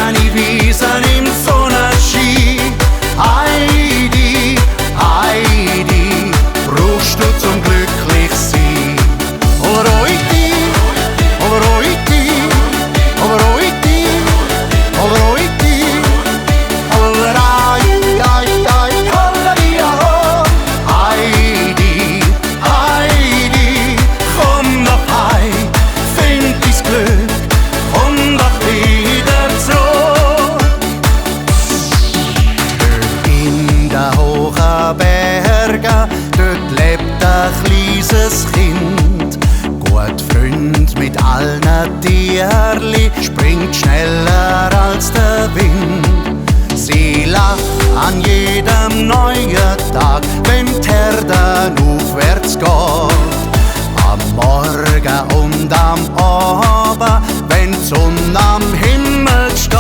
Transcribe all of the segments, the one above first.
grüne Wiesen im Sonnenschein. Heidi, Heidi, brauchst du zum Glücklichsein. Holroiti, Holroiti, Holroiti, Holroiti, Holrai, ai, ai, Holleria, ho. Heidi, Heidi, komm doch heim, find dein Glück, komm doch wieder zurück. Dort in den hohen Bergen, dort lebt ein kleines Kind. Gut Freund mit allen Tierli, springt schneller als der Wind. Sie lacht an jedem neuen Tag, wenn die Herde aufwärts geht. Am Morgen und am Abend, wenn die Sonne am Himmel steht.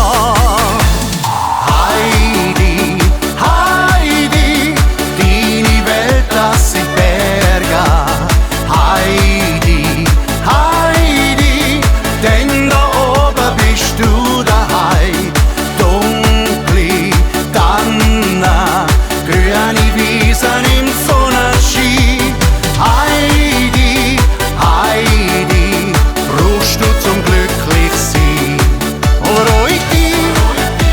Heidi, Heidi, deine Welt, das sind Berge. Heidi, Heidi, denn da oben bist du daheim. Dunkle Tannen, grüne Wiesen im Sonnenschein. Heidi, Heidi, brauchst du zum Glücklichsein. Holroiti,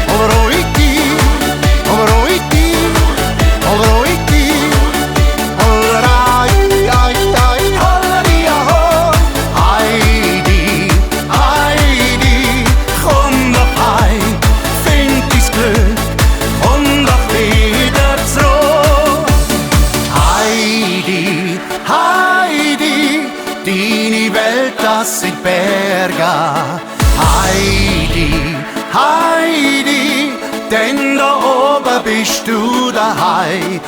Holroiti, Holroiti, Holroiti, Holrai, ai, ai, Holleria, ho. Heidi, Heidi, komm doch heim, find dein Glück, komm doch wieder zurück. Heidi, Heidi, deine Welt, das sind Berge. Heidi, Heidi, denn da oben bist du daheim.